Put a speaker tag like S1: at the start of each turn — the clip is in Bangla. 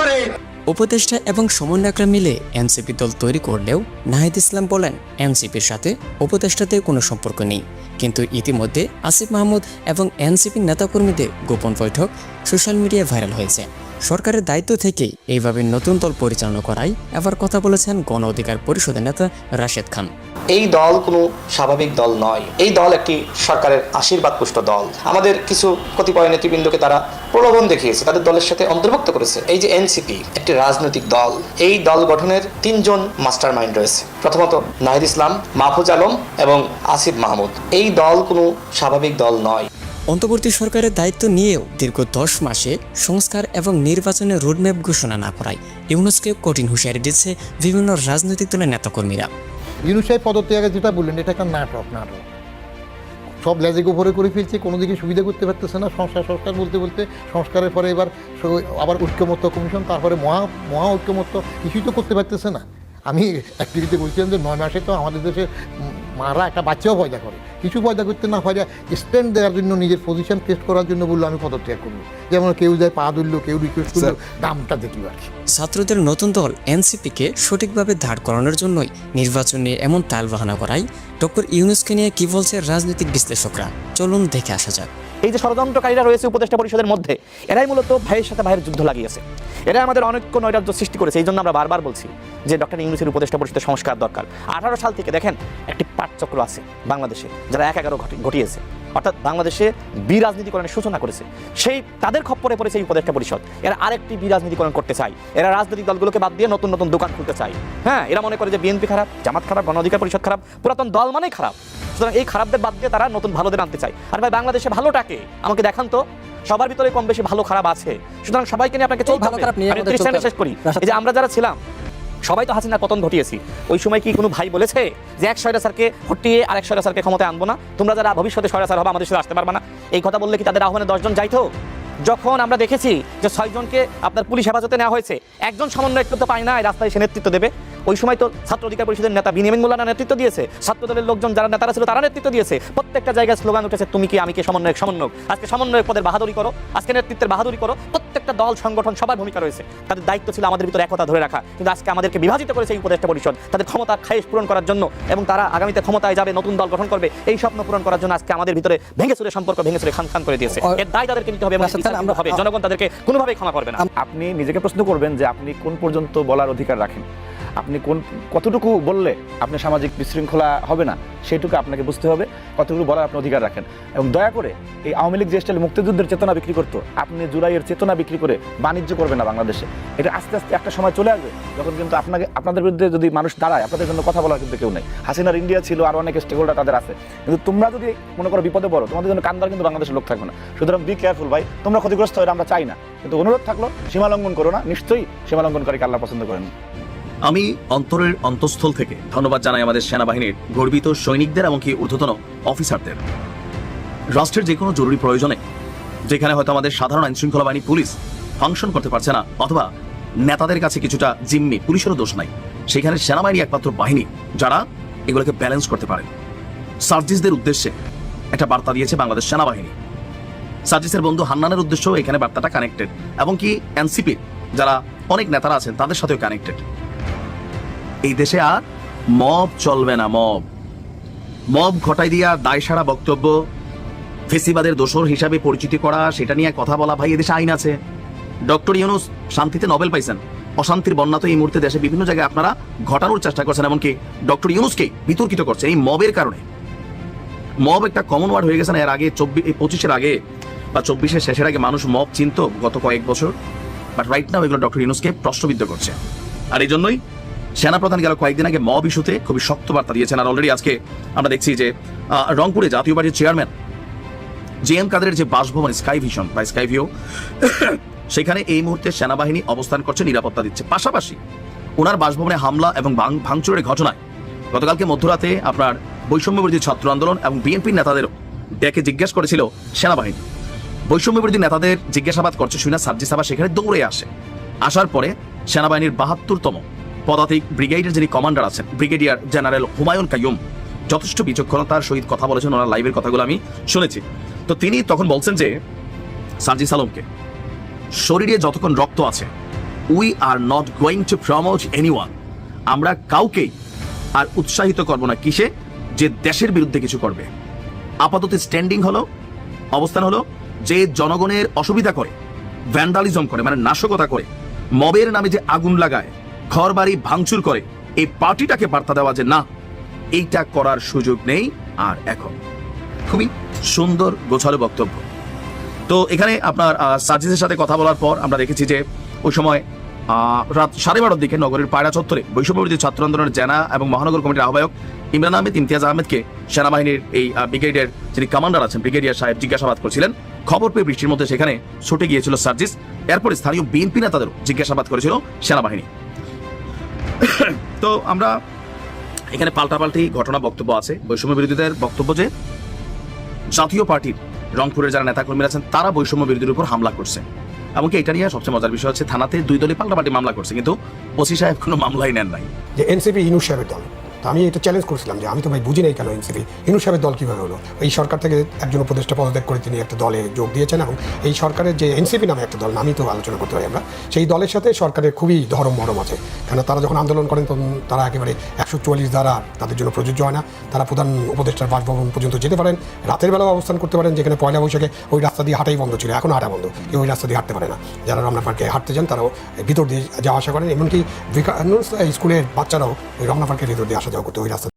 S1: করে।
S2: উপদেষ্টা এবং সমন্বয়করা মিলে এনসিপি দল তৈরি করলেও নাহিদ ইসলাম বলেন এনসিপির সাথে উপদেষ্টাদের কোনো সম্পর্ক নেই। কিন্তু ইতিমধ্যে আসিফ মাহমুদ এবং এনসিপির নেতাকর্মীদের গোপন বৈঠক সোশ্যাল মিডিয়ায় ভাইরাল হয়েছে। সরকারের দায়িত্ব থেকেই এইভাবে নতুন দল পরিচালনা করায় এবার কথা বলেছেন গণ অধিকার পরিষদের নেতা রাশেদ খান।
S3: এই দল কোনো স্বাভাবিক দল নয়, এই দল একটি সরকারের আশীর্বাদ পুষ্ট দল। আমাদের কিছু কতিপয় নেতৃবৃন্দকে তারা প্রলোভন দেখিয়েছে, তাদের দলের সাথে অন্তর্ভুক্ত করেছে। এই যে এনসিপি একটি রাজনৈতিক দল, এই দল গঠনের 3 জন মাস্টার মাইন্ড রয়েছে। প্রথমত নাহিদ ইসলাম, মাহফুজ আলম এবং আসিফ মাহমুদ। এই দল কোনো স্বাভাবিক দল নয়।
S2: অন্তর্বর্তী সরকারের দায়িত্ব নিয়েও দীর্ঘ 10 মাসে সংস্কার এবং নির্বাচনের রোডম্যাপ ঘোষণা না করায় ইউনূসকে কঠিন হুঁশিয়ারি দিচ্ছে বিভিন্ন রাজনৈতিক দলের নেতাকর্মীরা।
S4: ইউনূস সাহেব পদত্যাগে যেটা বললেন, এটা একটা নাটক। সব লেজে গোপরে করে ফেলছে, কোনো দিকে সুবিধা করতে পারতেছে না। সংস্কার বলতে বলতে সংস্কারের পরে এবার আবার ঐক্যমত্য কমিশন, তারপরে মহা ঐক্যমত্য, কিছুই তো করতে পারতেছে না। আমি অ্যাক্টিভিতে বলছিলাম যে 9 মাসে তো আমাদের দেশে মারা একটা বাচ্চাও পয়দা করে, কিছু পয়দা করতে না পারে স্ট্যান্ড দেওয়ার জন্য, নিজের পজিশন টেস্ট করার জন্য বললো আমি পদত্যাগ করবো। যেমন কেউ যায় পা ধরলো, কেউ রিকোয়েস্ট করলো, দামটা দেখি আর কি।
S2: ছাত্রদের নতুন দল এনসিপিকে সঠিকভাবে দাঁড় করানোর জন্যই নির্বাচন নিয়ে এমন তালবাহানা করায় ডক্টর ইউনূসকে নিয়ে কি বলছে রাজনৈতিক বিশ্লেষকরা, চলুন দেখে আসা যাক।
S5: এই যে ষড়যন্ত্রকারীরা রয়েছে উপদেষ্টা পরিষদের মধ্যে, এরাই মূলত ভাইয়ের সাথে ভাইয়ের যুদ্ধ লাগিয়েছে। এরা আমাদের অনৈক্য নৈরাজ্য সৃষ্টি করেছে। এই জন্য আমরা বারবার বলছি যে ডক্টর ইউনূসের উপদেষ্টা পরিষদের সংস্কার দরকার। 18 সাল থেকে দেখেন একটি পাটচক্র আছে বাংলাদেশে, যারা 1-11 ঘটিয়েছে, অর্থাৎ বাংলাদেশে বিরাজনীতিকরণের সূচনা করেছে। সেই তাদের খপ্পরে পড়েছে এই উপদেষ্টা পরিষদ। এরা আরেকটি বিরাজনীতিকরণ করতে চায়। এরা রাজনৈতিক দলগুলোকে বাদ দিয়ে নতুন নতুন দোকান খুলতে চায়। হ্যাঁ, এরা মনে করে যে বিএনপি খারাপ, জামাত খারাপ, গণ অধিকার পরিষদ খারাপ, পুরাতন দল মানেই খারাপ। সুতরাং এই খারাপদের বাদ দিয়ে তারা নতুন ভালোদের আনতে চায়। আর ভাই, বাংলাদেশে ভালোটাকে আমাকে দেখান তো, সবার ভিতরে কম বেশি ভালো খারাপ আছে। সুতরাং সবাইকে নিয়ে আপনাকে চলতে হবে। আমি 30 সেকেন্ড শেষ করি। এই যে আমরা যারা ছিলাম সবাই তো হাসিনার পতন ঘটিয়েছি। ওই সময় কি কোনো ভাই বলেছে যে এক স্বৈরাচারকে হটিয়ে আরেক স্বৈরাচারকে ক্ষমতায় আনবো না, তোমরা যারা ভবিষ্যতে স্বৈরাচার হবে আমাদের সাথে আসতে পারবে না? এই কথা বললে কি তাদের আহ্বানে 10 জন যাইতো? যখন আমরা দেখেছি যে 6 জনকে আপনার পুলিশ হেফাজতে নেওয়া হয়েছে, একজন সমন্বয়ক তো পায় না রাস্তায় এসে নেতৃত্ব দেবে। ওই সময় তো ছাত্র অধিকার পরিষদের নেতা বিনিয়ামিন মোল্লানা নেতৃত্ব দিয়েছে, ছাত্র দলের লোকজন যারা নেতারা ছিল তারা নেতৃত্ব দিয়েছে। প্রত্যেকটা জায়গায় স্লোগান উঠেছে তুমি কি আমি কি, সমন্বয়ক। আজকে সমন্বয়ক পদের বাহাদুরি করো, আজকে নেতৃত্বের বাহাদুরি করো। প্রত্যেকটা দল সংগঠন সবার ভূমিকা রয়েছে, তাদের দায়িত্ব ছিল আমাদের ভিতরে একতা ধরে রাখা। কিন্তু আজকে আমাদেরকে বিভাজিত করেছে এই উপদেষ্টা পরিষদ তাদের ক্ষমতার খায়েশ পূরণ করার জন্য, এবং তারা আগামীতে ক্ষমতায় যাবে, নতুন দল গঠন করবে, এই স্বপ্ন পূরণ করার জন্য আজকে আমাদের ভিতরে ভেঙে চুরে সম্পর্ক ভেঙে চুরে খান করে দিয়েছে। এর দায় তাদেরকে নিতে হবে এবং আমরা হবে, জনগণ তাদেরকে কোনোভাবেই ক্ষমা করবে না।
S6: আপনি নিজেকে প্রশ্ন করবেন যে আপনি কোন পর্যন্ত বলার অধিকার রাখেন, আপনি কতটুকু বললে আপনি সামাজিক বিশৃঙ্খলা হবে না সেটুকু আপনাকে বুঝতে হবে, কতটুকু বলার আপনি অধিকার রাখেন। এবং দয়া করে এই আওয়ামী লীগ যে স্টাইলে মুক্তিযুদ্ধের চেতনা বিক্রি করতো, আপনি জুলাইয়ের চেতনা বিক্রি করে বাণিজ্য করবেন না বাংলাদেশে। এটা আস্তে আস্তে একটা সময় চলে আসবে যখন কিন্তু আপনাদের বিরুদ্ধে যদি মানুষ দাঁড়ায়, আপনাদের জন্য কথা বলার কিন্তু কেউ নেই। হাসিনার ইন্ডিয়া ছিল, আর অনেক স্টেক হোল্ডার তাদের আছে, কিন্তু তোমরা যদি মনে করো বিপদে পড়ো, তোমাদের জন্য কান্দার কিন্তু বাংলাদেশের লোক থাকবে না। সুতরাং বি কেয়ারফুল ভাই, তোমরা ক্ষতিগ্রস্ত হয় আমরা চাই না, কিন্তু অনুরোধ থাকলো সীমালঙ্ঘন করো না। নিশ্চয়ই সীমালঙ্ঘনকারীকে আল্লাহ পছন্দ করেন।
S7: আমি অন্তরের অন্তঃস্থল থেকে ধন্যবাদ জানাই আমাদের সেনাবাহিনীর গর্বিত সৈনিকদের এবং কি ঊর্ধ্বতন অফিসারদের। রাষ্ট্রের যে কোনো জরুরি প্রয়োজনে, যেখানে হয়তো আমাদের সাধারণ আইনশৃঙ্খলা বাহিনী পুলিশ ফাংশন করতে পারছে না, অথবা নেতাদের কাছে কিছুটা জিম্মি, পুলিশেরও দোষ নাই, সেখানে সেনাবাহিনী একমাত্র বাহিনী যারা এগুলোকে ব্যালেন্স করতে পারে। সার্জিসদের উদ্দেশ্যে একটা বার্তা দিয়েছে বাংলাদেশ সেনাবাহিনী। সার্জিসের বন্ধু হান্নানের উদ্দেশ্যেও এখানে বার্তাটা কানেক্টেড, এবং কি এনসিপি যারা অনেক নেতারা আছেন তাদের সাথেও কানেক্টেড। এই দেশে আর মব চলবে না। মব ঘটাই দিয়া দায় সারা বক্তব্য, ফেসিবাদের দোসর হিসাবে পরিচিতি করা, সেটা নিয়ে কথা বলা, ভাই এদেশে আইন আছে। ডক্টর ইউনূস শান্তিতে নোবেল পাইছেন, অশান্তির বন্যা তো এই মুহূর্তে দেশে বিভিন্ন জায়গায় আপনারা ঘটানোর চেষ্টা করছেন, এমনকি ডক্টর ইউনূসকে বিতর্কিত করছেন এই মবের কারণে। মব একটা কমন ওয়ার্ড হয়ে গেছে না? এর আগে 25-এর আগে বা 24-এর শেষের আগে মানুষ মব চিনত গত কয়েক বছর, বাট রাইট নাও এগুলো ডক্টর ইউনূসকে প্রশ্নবিদ্ধ করছে। আর এই জন্যই সেনাপ্রধান গেল কয়েকদিন আগে মব ইস্যুতে খুবই শক্ত বার্তা দিয়েছেন। আর অলরেডি আজকে আমরা দেখছি যে রংপুরে জাতীয় পার্টির চেয়ারম্যান JM কাদেরের যে বাসভবন স্কাই ভিশন বা স্কাই ভিউ, সেখানে এই মুহূর্তে সেনাবাহিনী অবস্থান করছে, নিরাপত্তা দিচ্ছে। পাশাপাশি ওনার বাসভবনে হামলা এবং ভাঙচুরের ঘটনায় গতকালকে মধ্যরাতে আপনার বৈষম্যবিরোধী ছাত্র আন্দোলন এবং বিএনপির নেতাদেরও ডেকে জিজ্ঞাসা করেছিল সেনাবাহিনী। বৈষম্যবিরোধী নেতাদের জিজ্ঞাসাবাদ করছে শুনে সার্জিস আবার সেখানে দৌড়ে আসে। আসার পরে সেনাবাহিনীর 72তম পদাতিক ব্রিগেডের যিনি কমান্ডার আছেন, ব্রিগেডিয়ার জেনারেল হুমায়ুন কাইয়ুম, যথেষ্ট বিচক্ষণতার সহিত কথা বলেছেন। ওনার লাইভের কথাগুলো আমি শুনেছি। তো তিনি তখন বলছেন যে সার্জিস আলমকে শরীরে যতক্ষণ রক্ত আছে we are not going to promote anyone. আমরা কাউকেই আর উৎসাহিত করব না কিসে, যে দেশের বিরুদ্ধে কিছু করবে। আপাতত স্ট্যান্ডিং হলো, অবস্থান হলো, যে জনগণের অসুবিধা করে, ভ্যান্ডালিজম করে, মানে নাশকতা করে, মবের নামে যে আগুন লাগায়, ঘর বাড়ি ভাঙচুর করে, এই পার্টিটাকে বার্তা দেওয়া যে না, এইটা করার সুযোগ নেই। আর এখন খুবই সুন্দর গোছালো বক্তব্য। তো এখানে আপনার সার্জিসের সাথে কথা বলার পর আমরা দেখেছি যে ওই সময় রাত 12:30 দিকে নগরের পায়রা চত্বরে বৈষম্যবিরোধী ছাত্র আন্দোলনের জেলা এবং মহানগর কমিটির আহ্বায়ক ইমরান আহমেদ, ইমতিয়াজ আহমেদকে সেনাবাহিনীর এই ব্রিগেডের যিনি কমান্ডার আছেন ব্রিগেডিয়ার সাহেব জিজ্ঞাসাবাদ করছিলেন। খবর পেয়ে বৃষ্টির মধ্যে সেখানে ছুটে গিয়েছিল সার্জিস। এরপরে স্থানীয় বিএনপি নেতাদেরও জিজ্ঞাসাবাদ করেছিল সেনাবাহিনী। তো আমরা এখানে পাল্টাপাল্টি ঘটনা বক্তব্য আছে। বৈষম্য বিরোধীদের বক্তব্য যে জাতীয় পার্টির রংপুরের যারা নেতাকর্মীরা আছেন তারা বৈষম্য বিরোধীর উপর হামলা করছে। এমনকি এটা নিয়ে সবচেয়ে মজার বিষয় হচ্ছে থানাতে 2 দলই পাল্টাপাল্টি মামলা করছে, কিন্তু ওসি সাহেব কোনো মামলাই নেন নাই।
S1: যে এনসিপি ইনুস সাহেবের দল, তো আমি এটা চ্যালেঞ্জ করছিলাম যে আমি তো ভাই বুঝি নাই কেন এনসিপি ইনুস সাহেবের দল কীভাবে হলো। এই সরকার থেকে একজন উপদেষ্টা পদত্যাগ করে তিনি একটা দলে যোগ দিয়েছেন এবং এই সরকারের যে এনসিপি নামে একটা দল, আমি তো আলোচনা করতে পারি আমরা, সেই দলের সাথে সরকারের খুবই ধরম মরম আছে। কেন তারা যখন আন্দোলন করেন তখন তারা একেবারে 144 ধারা তাদের জন্য প্রযোজ্য হয় না। তারা প্রধান উপদেষ্টার বাসভবন পর্যন্ত যেতে পারেন, রাতের বেলাও অবস্থান করতে পারেন, যেখানে পয়লা বৈশাখে ওই রাস্তা দিয়ে হাঁটাই বন্ধ ছিল, এখন হাঁটা বন্ধ, কেউ ওই রাস্তা দিয়ে হাঁটতে পারে না। যারা রমনা পার্কে হাঁটতে যান তারাও ভিতর দিয়ে যাওয়া আসা করেন, এমনকি স্কুলের বাচ্চারাও ওই রমনা পার্কের ভিতর দিয়ে আসা যাওয়া করতে ওই রাস্তা